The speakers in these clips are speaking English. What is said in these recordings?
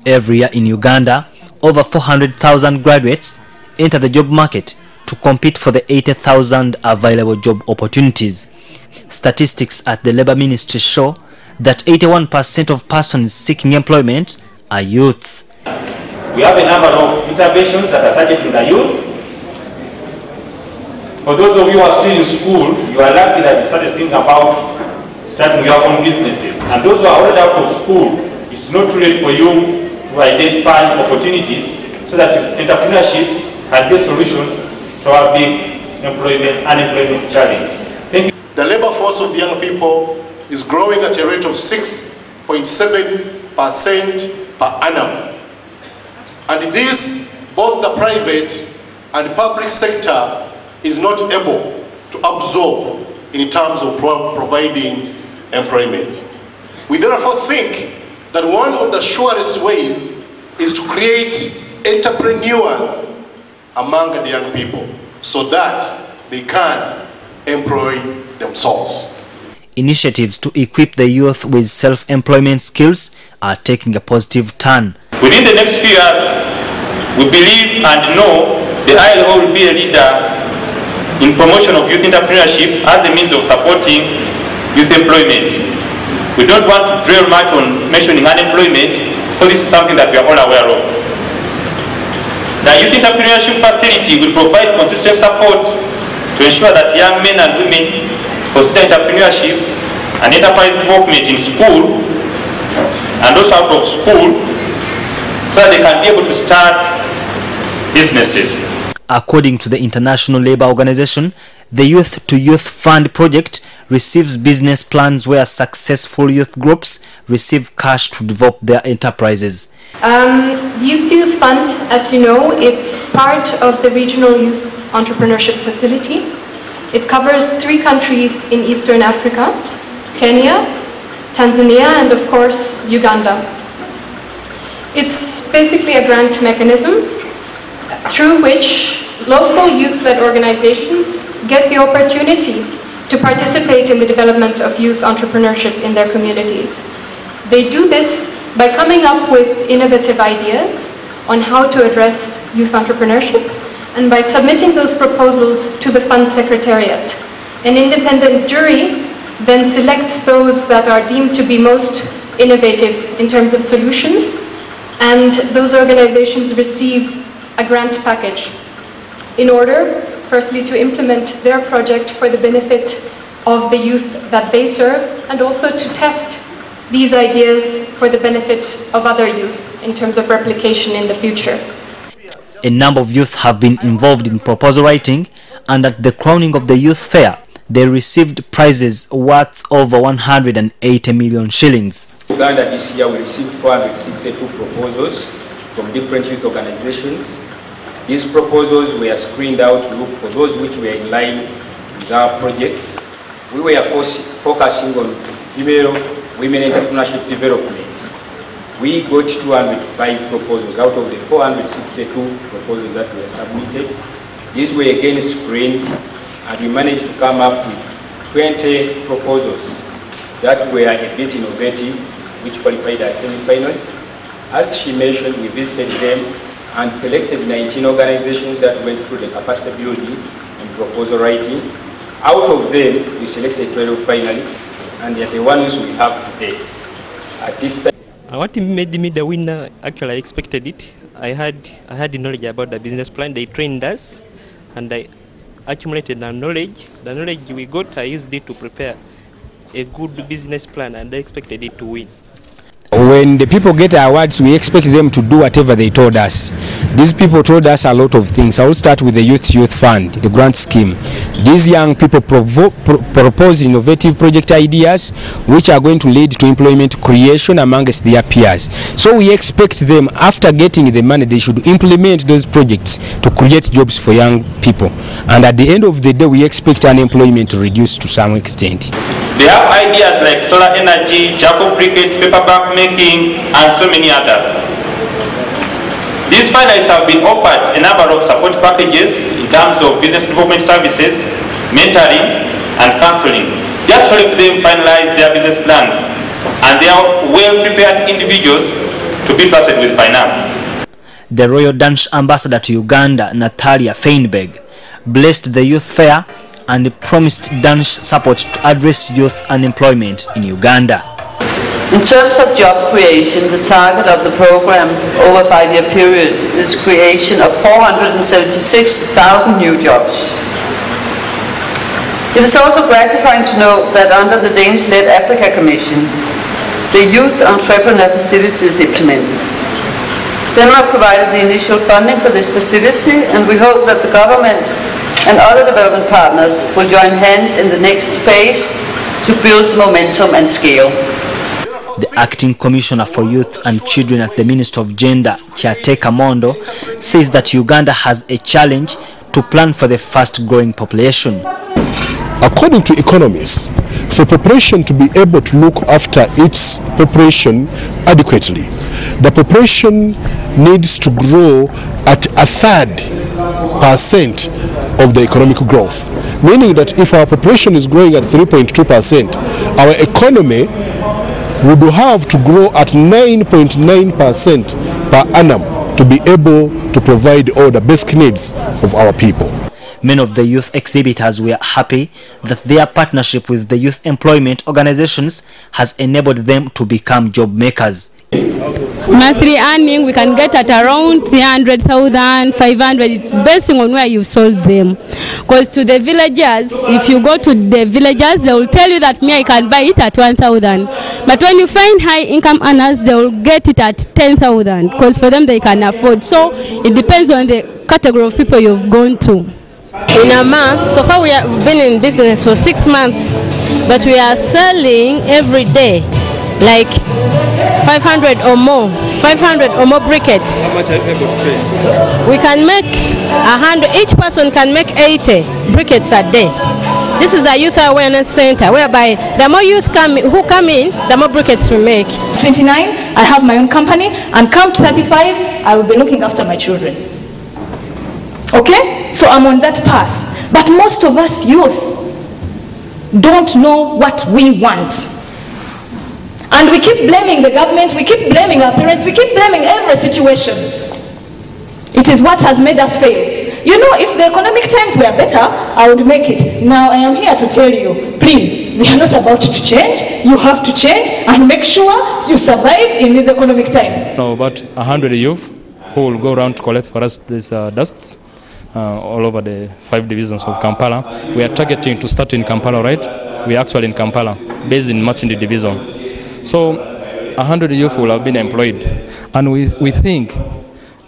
Every year in Uganda, over 400,000 graduates enter the job market to compete for the 80,000 available job opportunities. Statistics at the Labour Ministry show that 81% of persons seeking employment are youth. We have a number of interventions that are targeting the youth. For those of you who are still in school, you are lucky that you started thinking about starting your own businesses. And those who are already out of school, it's not too late for you to identify opportunities so that entrepreneurship can be a solution to our big unemployment challenge. Thank you. The labor force of young people is growing at a rate of 6.7% per annum. And this, both the private and public sector is not able to absorb in terms of providing employment. We therefore think that one of the surest ways is to create entrepreneurs among the young people so that they can employ themselves. Initiatives to equip the youth with self-employment skills are taking a positive turn. Within the next few years, we believe and know the ILO will be a leader in promotion of youth entrepreneurship as a means of supporting youth employment. We don't want to dwell much on mentioning unemployment, so this is something that we are all aware of. The Youth Entrepreneurship Facility will provide consistent support to ensure that young men and women consider entrepreneurship and enterprise development in school and also out of school so that they can be able to start businesses. According to the International Labour Organization, the Youth to Youth Fund project receives business plans where successful youth groups receive cash to develop their enterprises. Youth to Youth Fund, as you know, it's part of the Regional Youth Entrepreneurship Facility. It covers 3 countries in Eastern Africa: Kenya, Tanzania, and of course Uganda. It's basically a grant mechanism through which local youth-led organizations get the opportunity to participate in the development of youth entrepreneurship in their communities. They do this by coming up with innovative ideas on how to address youth entrepreneurship and by submitting those proposals to the Fund Secretariat. An independent jury then selects those that are deemed to be most innovative in terms of solutions, and those organizations receive a grant package in order, firstly, to implement their project for the benefit of the youth that they serve, and also to test these ideas for the benefit of other youth in terms of replication in the future. A number of youth have been involved in proposal writing, and at the crowning of the youth fair, they received prizes worth over 180 million shillings. Uganda this year we received 462 proposals from different youth organizations. These proposals were screened out to look for those which were in line with our projects. We were focusing on women entrepreneurship development. We got 205 proposals out of the 462 proposals that were submitted. These were again screened, and we managed to come up with 20 proposals that were a bit innovative, which qualified as semi-finalists. As she mentioned, we visited them and selected 19 organizations that went through the capacity building and proposal writing. Out of them, we selected 12 finalists, and they are the ones we have today. At this time, What made me the winner? Actually, I expected it. I had the knowledge about the business plan. They trained us, and I accumulated the knowledge. The knowledge we got, I used it to prepare a good business plan, and I expected it to win. When the people get awards, we expect them to do whatever they told us. These people told us a lot of things. I will start with the Youth Fund, the grant scheme. These young people propose innovative project ideas which are going to lead to employment creation amongst their peers. So we expect them, after getting the money, they should implement those projects to create jobs for young people. And at the end of the day, we expect unemployment to reduce to some extent. They have ideas like solar energy, charcoal briquettes, paperback making, and so many others. These finalists have been offered a number of support packages in terms of business development services, mentoring, and counseling, just to help them finalize their business plans. And they are well-prepared individuals to be trusted with finance. The Royal Danish Ambassador to Uganda, Natalia Feinberg, blessed the youth fair and promised Danish support to address youth unemployment in Uganda. In terms of job creation, the target of the program over a 5-year period is creation of 476,000 new jobs. It is also gratifying to note that under the Danish-led Africa Commission, the Youth Entrepreneur Facility is implemented. Denmark provided the initial funding for this facility, and we hope that the government and other development partners will join hands in the next phase to build momentum and scale. The Acting Commissioner for Youth and Children at the Ministry of Gender, Chiateka Mondo, says that Uganda has a challenge to plan for the fast-growing population. According to economists, for a population to be able to look after its population adequately, the population needs to grow at 1/3% of the economic growth. Meaning that if our population is growing at 3.2%, our economy would have to grow at 9.9% per annum to be able to provide all the basic needs of our people. Many of the youth exhibitors were happy that their partnership with the youth employment organizations has enabled them to become job makers. Monthly earning we can get at around 300,000, 500. It's based on where you sold them. Because to the villagers, if you go to the villagers, they will tell you that me I can buy it at 1,000. But when you find high income earners, they will get it at 10,000. Because for them they can afford. So it depends on the category of people you've gone to. In a month, so far we have been in business for 6 months, but we are selling every day like 500 or more briquettes. How much are you able to pay? We can make 100, each person can make 80 briquettes a day. This is a youth awareness center whereby the more youth who come in, the more briquettes we make. 29, I have my own company, and come to 35, I will be looking after my children. Okay? So I'm on that path. But most of us youth don't know what we want. And we keep blaming the government, we keep blaming our parents, we keep blaming every situation. It is what has made us fail. You know, if the economic times were better, I would make it. Now I am here to tell you, please, we are not about to change. You have to change and make sure you survive in these economic times. Now about 100 youth who will go around to collect for us these dusts all over the 5 divisions of Kampala. We are targeting to start in Kampala, right? We are actually in Kampala, based in Machindi division. So 100 youth will have been employed, and we think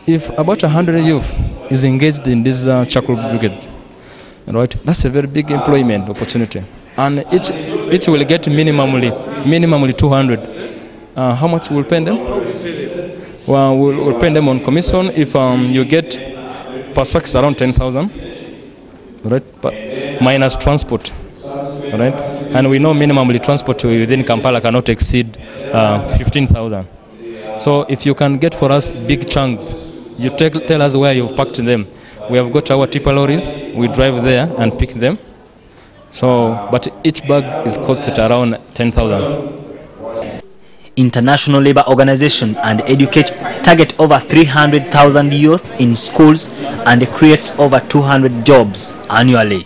if about 100 youth is engaged in this charcoal brigade, right, that's a very big employment opportunity, and each will get minimally 200. How much will pay them? Well, we'll pay them on commission. If you get per sack around 10,000, right, but minus transport. Right? And we know minimally transport within Kampala cannot exceed 15,000. So if you can get for us big chunks, you tell us where you've packed them. We have got our tipper lorries, we drive there and pick them. So, but each bag is costed around 10,000. International Labour Organization and Educate target over 300,000 youth in schools and creates over 200 jobs annually.